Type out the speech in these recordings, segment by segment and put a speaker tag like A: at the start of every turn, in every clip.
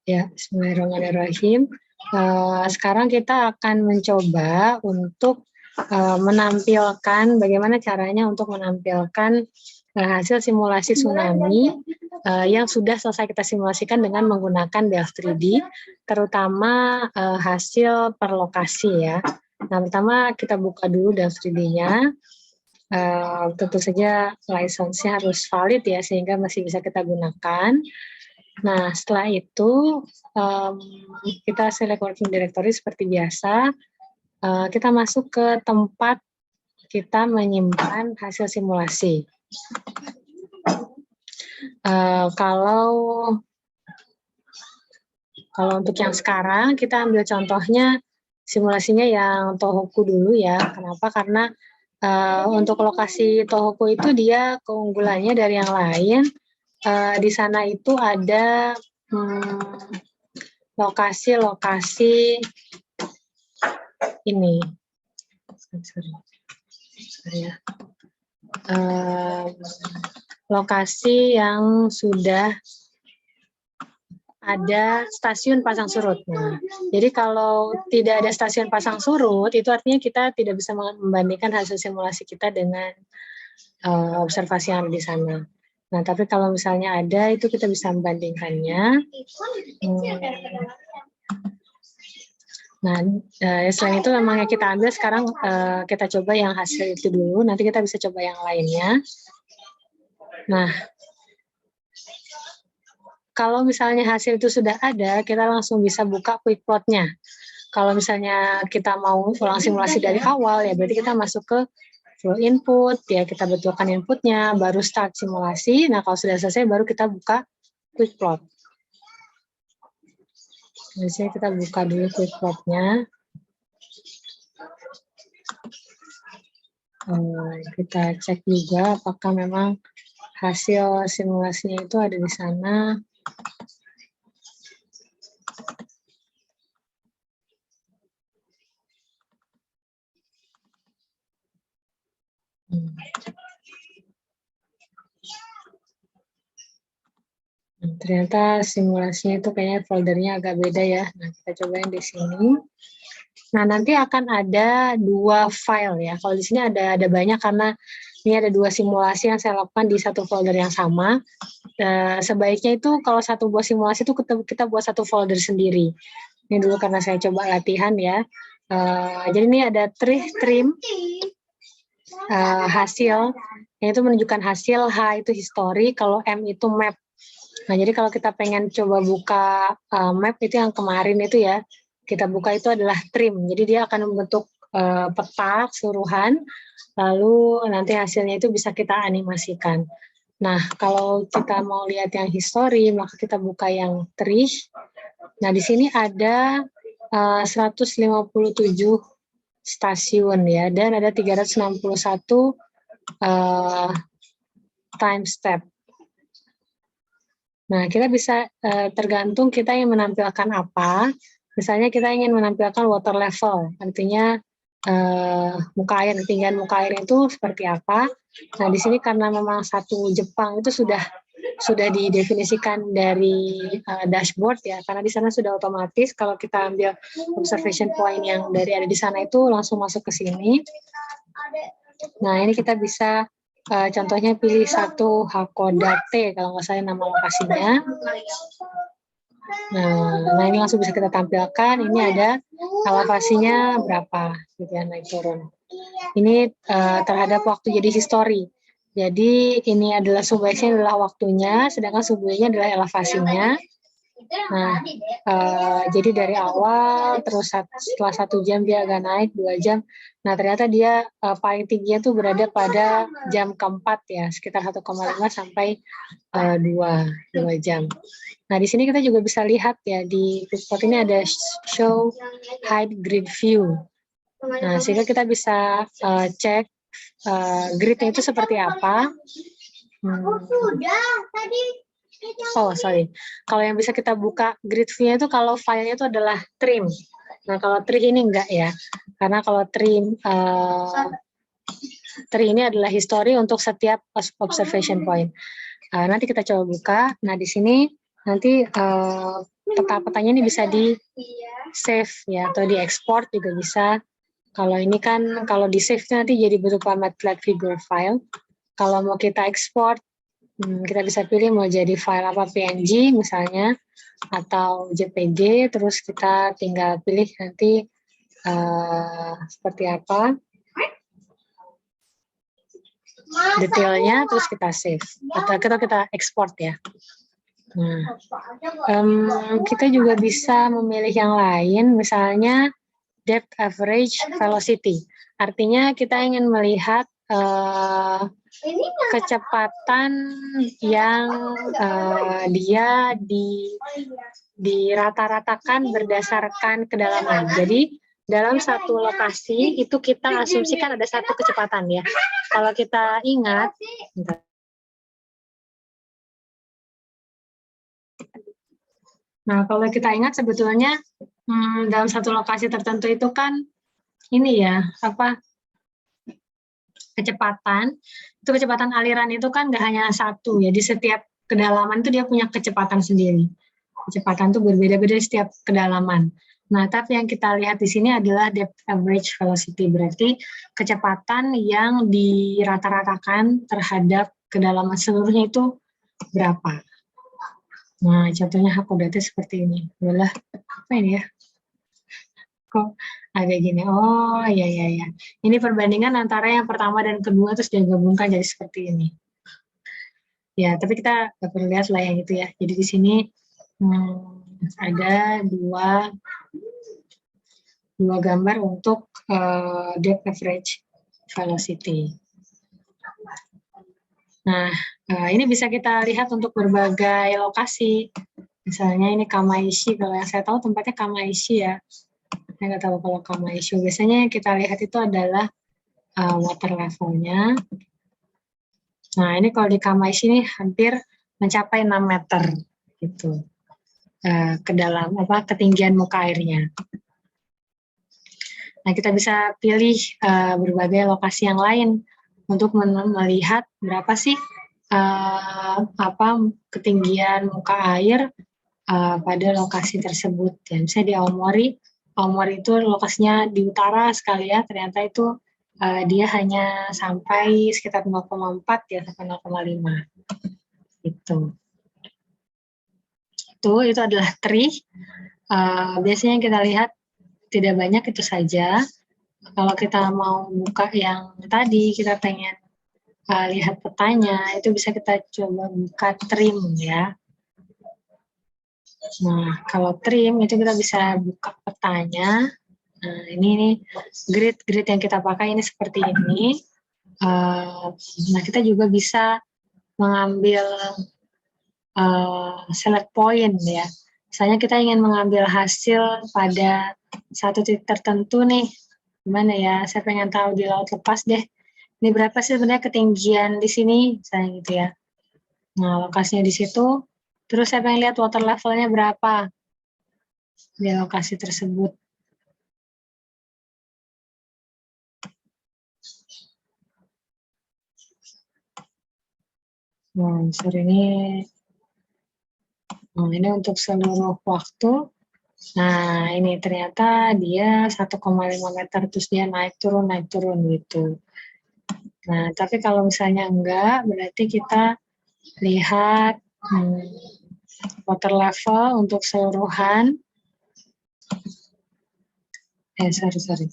A: Ya, bismillahirrahmanirrahim. Sekarang kita akan mencoba untuk menampilkan bagaimana caranya untuk menampilkan hasil simulasi tsunami yang sudah selesai kita simulasikan dengan menggunakan Delft 3D, terutama hasil per lokasi ya. Nah, pertama kita buka dulu Delft 3D-nya. Tentu saja license-nya harus valid ya, sehingga masih bisa kita gunakan. Nah, setelah itu kita select working directory seperti biasa. Kita masuk ke tempat kita menyimpan hasil simulasi. Kalau untuk yang sekarang, kita ambil contohnya simulasinya yang Tohoku dulu ya. Kenapa? Karena untuk lokasi Tohoku itu dia keunggulannya dari yang lain. Di sana itu ada lokasi-lokasi ini, lokasi yang sudah ada stasiun pasang surut. Nah, jadi kalau tidak ada stasiun pasang surut, itu artinya kita tidak bisa membandingkan hasil simulasi kita dengan observasi yang ada di sana. Nah, tapi kalau misalnya ada, itu kita bisa membandingkannya. Nah, selain itu memang yang kita ambil sekarang, kita coba yang hasil itu dulu, nanti kita bisa coba yang lainnya. Nah, kalau misalnya hasil itu sudah ada, kita langsung bisa buka quick plot-nya. Kalau misalnya kita mau ulang simulasi dari awal, ya berarti kita masuk ke flow input, ya kita betulkan inputnya, baru start simulasi. Nah, kalau sudah selesai, baru kita buka quick plot. Biasanya kita buka dulu quick plot-nya. Kita cek juga apakah memang hasil simulasinya itu ada di sana. Ternyata simulasinya itu kayaknya foldernya agak beda ya. Nah, kita cobain di sini. Nah, nanti akan ada 2 file ya. Kalau di sini ada banyak karena ini ada 2 simulasi yang saya lakukan di satu folder yang sama. Sebaiknya itu kalau satu buah simulasi itu kita buat satu folder sendiri. Ini dulu karena saya coba latihan ya. Jadi ini ada trim hasil, yang itu menunjukkan hasil, H itu history, kalau M itu map. Nah, jadi kalau kita pengen coba buka map itu yang kemarin itu ya, kita buka itu adalah trim. Jadi dia akan membentuk peta keseluruhan, lalu nanti hasilnya itu bisa kita animasikan. Nah, kalau kita mau lihat yang history, maka kita buka yang tree. Nah, di sini ada 157 stasiun ya, dan ada 361 time step. Nah, kita bisa tergantung kita ingin menampilkan apa. Misalnya kita ingin menampilkan water level, artinya muka air, ketinggian muka air itu seperti apa. Nah, di sini karena memang satu Jepang itu sudah didefinisikan dari dashboard ya, karena di sana sudah otomatis kalau kita ambil observation point yang ada di sana itu langsung masuk ke sini. Nah, ini kita bisa contohnya pilih satu Hakodate, kalau nggak salah nama lokasinya. Nah, ini langsung bisa kita tampilkan. Ini ada elevasinya berapa, gitu ya, naik turun. Ini terhadap waktu jadi history. Jadi ini adalah sub X-nya adalah waktunya, sedangkan sub Y-nya adalah elevasinya. Nah, jadi dari awal, terus setelah 1 jam dia agak naik, 2 jam. Nah, ternyata dia paling tingginya tuh berada pada jam keempat ya, sekitar 1,5 sampai 2 jam. Nah, di sini kita juga bisa lihat ya, di quickplot ini ada show height grid view. Nah, sehingga kita bisa cek gridnya itu seperti apa. Oh, sorry. Kalau yang bisa kita buka grid view-nya itu kalau filenya itu adalah trim. Nah, kalau tree ini enggak ya. Karena kalau tree ini adalah history untuk setiap observation point. Nanti kita coba buka. Nah, di sini nanti peta-petanya ini bisa di save ya, atau di export juga bisa. Kalau ini kan kalau di save nanti jadi berupa matplotlib figure file. Kalau mau kita export, kita bisa pilih mau jadi file apa, PNG misalnya, atau JPG, terus kita tinggal pilih nanti seperti apa detailnya, terus kita save atau kita export ya. Nah, kita juga bisa memilih yang lain, misalnya depth average velocity. Artinya kita ingin melihat kecepatan yang dia dirata-ratakan berdasarkan kedalaman. Jadi dalam satu lokasi itu kita asumsikan ada satu kecepatan ya. Kalau kita ingat, kalau kita ingat sebetulnya dalam satu lokasi tertentu itu kan ini ya, kecepatan aliran itu kan nggak hanya satu ya, di setiap kedalaman itu dia punya kecepatan sendiri. Kecepatan itu berbeda-beda di setiap kedalaman. Nah, tapi yang kita lihat di sini adalah depth average velocity, berarti kecepatan yang dirata-ratakan terhadap kedalaman seluruhnya itu berapa. Nah, contohnya Hakodate seperti ini. Adalah apa ini ya? Kok agak gini? Oh, iya. Ini perbandingan antara yang pertama dan kedua terus digabungkan jadi seperti ini. Ya, tapi kita nggak perlu lihat lah yang itu ya. Jadi di sini ada dua gambar untuk depth average velocity. Nah, ini bisa kita lihat untuk berbagai lokasi. Misalnya ini Kamaishi, kalau yang saya tahu tempatnya Kamaishi ya. Saya nggak tahu kalau Kamaishi. Biasanya yang kita lihat itu adalah water levelnya. Nah, ini kalau di Kamaishi ini hampir mencapai 6 meter gitu. Ke dalam ketinggian muka airnya. Nah, kita bisa pilih berbagai lokasi yang lain untuk melihat berapa sih ketinggian muka air pada lokasi tersebut. Ya, misalnya di Aomori itu lokasinya di utara sekali ya, ternyata itu dia hanya sampai sekitar 0,4 ya sampai 0,5 gitu. Itu adalah tree. Biasanya kita lihat tidak banyak, itu saja. Kalau kita mau buka yang tadi, kita pengen lihat petanya, itu bisa kita coba buka trim ya. Nah, kalau trim itu kita bisa buka petanya. Nah, ini grid yang kita pakai ini seperti ini. Nah, kita juga bisa mengambil select point ya. Misalnya kita ingin mengambil hasil pada satu titik tertentu nih. Gimana ya? Saya pengen tahu di laut lepas deh. Ini berapa sih sebenarnya ketinggian di sini, misalnya gitu ya. Nah, lokasinya di situ. Terus saya pengen lihat water levelnya berapa di lokasi tersebut. Nah, ini untuk seluruh waktu. Nah, ini ternyata dia 1,5 meter, terus dia naik turun gitu. Nah, tapi kalau misalnya enggak, berarti kita lihat water level untuk keseluruhan. Sorry.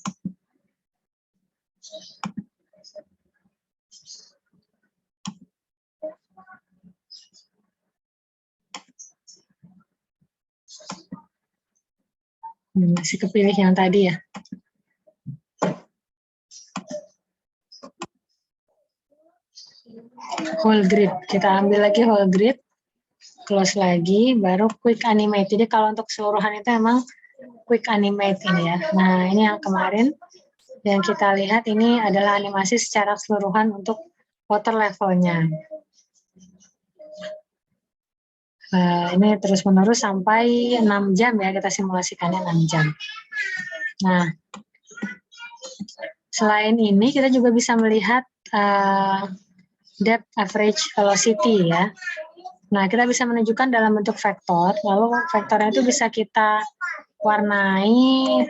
A: Masih kepilih yang tadi ya. Whole grid. Kita ambil lagi whole grid. Close lagi, baru quick animate. Jadi kalau untuk keseluruhan itu emang quick animate ini ya. Nah, ini yang kemarin yang kita lihat ini adalah animasi secara keseluruhan untuk water levelnya. Ini terus-menerus sampai 6 jam ya, kita simulasikannya 6 jam. Nah, selain ini kita juga bisa melihat depth average velocity ya. Nah, kita bisa menunjukkan dalam bentuk vektor, lalu vektornya itu bisa kita warnai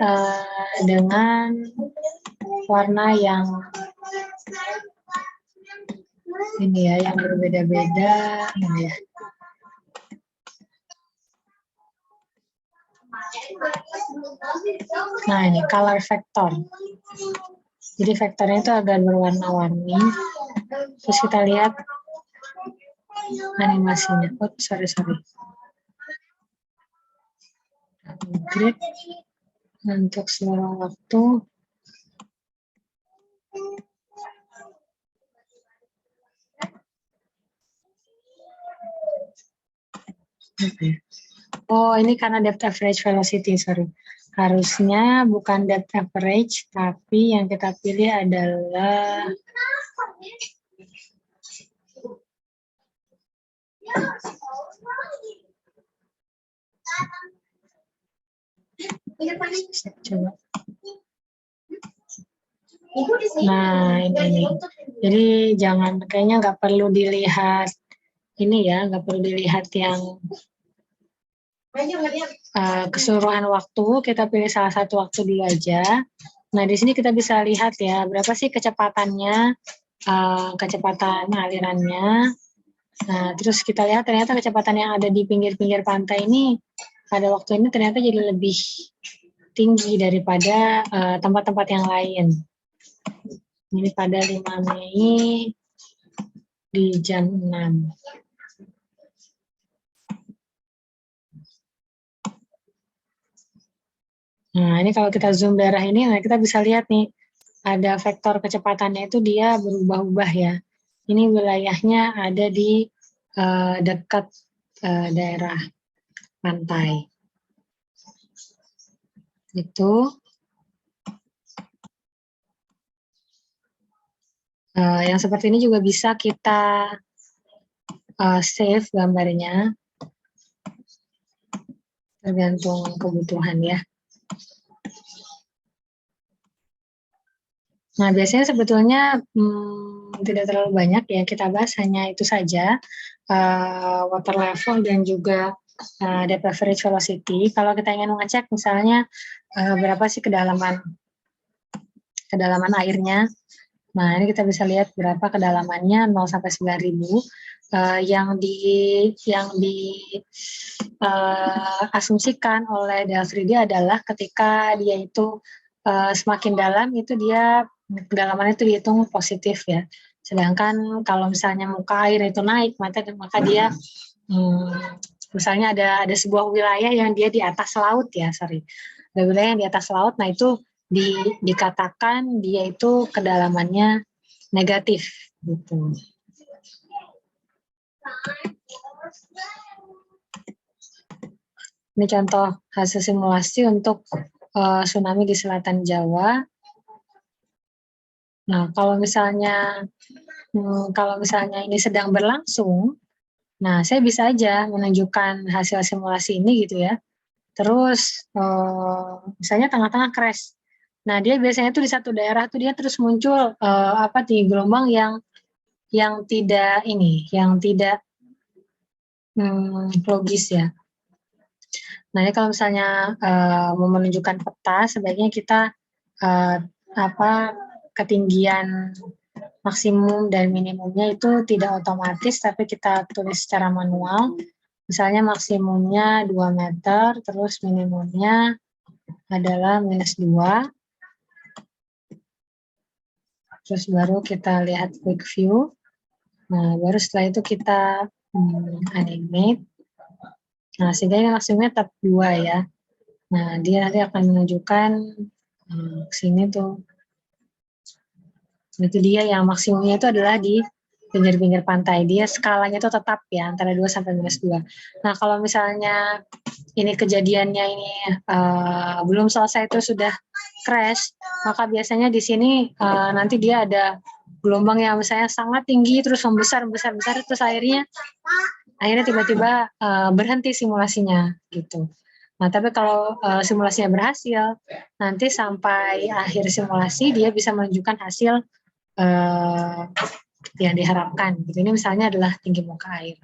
A: dengan warna yang ini ya, yang berbeda-beda ini ya. Nah, ini color vector. Jadi vektornya itu agak berwarna-warni. Terus kita lihat animasinya. Oh, sorry. Grid untuk seluruh waktu. Oh, ini karena depth average velocity, sorry. Harusnya bukan depth average, tapi yang kita pilih adalah coba. Nah, ini. Jadi jangan, kayaknya nggak perlu dilihat ini ya, nggak perlu dilihat yang keseluruhan waktu, kita pilih salah satu waktu dulu aja. Nah, di sini kita bisa lihat ya, berapa sih kecepatannya, kecepatan alirannya. Nah, terus kita lihat ternyata kecepatan yang ada di pinggir-pinggir pantai ini, pada waktu ini ternyata jadi lebih tinggi daripada tempat-tempat yang lain. Ini pada 5 Mei di jam 6. Nah, ini kalau kita zoom daerah ini, nah kita bisa lihat nih, ada vektor kecepatannya itu dia berubah-ubah ya. Ini wilayahnya ada di dekat daerah pantai. Itu. Yang seperti ini juga bisa kita save gambarnya. Tergantung kebutuhan ya. Nah, biasanya sebetulnya tidak terlalu banyak ya, kita bahas hanya itu saja, water level dan juga depth average velocity. Kalau kita ingin mengecek misalnya berapa sih kedalaman airnya. Nah, ini kita bisa lihat berapa kedalamannya 0 sampai 9.000. Yang asumsikan oleh Delfridi adalah ketika dia itu semakin dalam itu dia kedalamannya itu dihitung positif ya. Sedangkan kalau misalnya muka air itu naik, maka dia misalnya ada sebuah wilayah yang dia di atas laut ya, ada wilayah yang di atas laut, nah itu dikatakan dia itu kedalamannya negatif gitu. Ini contoh hasil simulasi untuk tsunami di selatan Jawa. Nah, kalau misalnya ini sedang berlangsung, nah saya bisa aja menunjukkan hasil simulasi ini gitu ya. Terus misalnya tengah-tengah crash. Nah, dia biasanya tuh di satu daerah tuh dia terus muncul gelombang yang tidak logis ya. Nah, ini kalau misalnya mau menunjukkan peta, sebaiknya kita ketinggian maksimum dan minimumnya itu tidak otomatis, tapi kita tulis secara manual. Misalnya maksimumnya 2 meter, terus minimumnya adalah -2. Terus baru kita lihat quick view. Nah, baru setelah itu kita animate. Nah, sehingga ini maksimumnya tetap 2 ya. Nah, dia nanti akan menunjukkan sini tuh. Itu dia yang maksimumnya itu adalah di pinggir-pinggir pantai. Dia skalanya itu tetap ya, antara 2 sampai -2. Nah, kalau misalnya ini kejadiannya ini belum selesai itu sudah crash, maka biasanya di sini nanti dia ada gelombang yang misalnya sangat tinggi, terus membesar, terus akhirnya tiba-tiba berhenti simulasinya gitu. Nah, tapi kalau simulasinya berhasil, nanti sampai akhir simulasi dia bisa menunjukkan hasil yang diharapkan. Ini misalnya adalah tinggi muka air.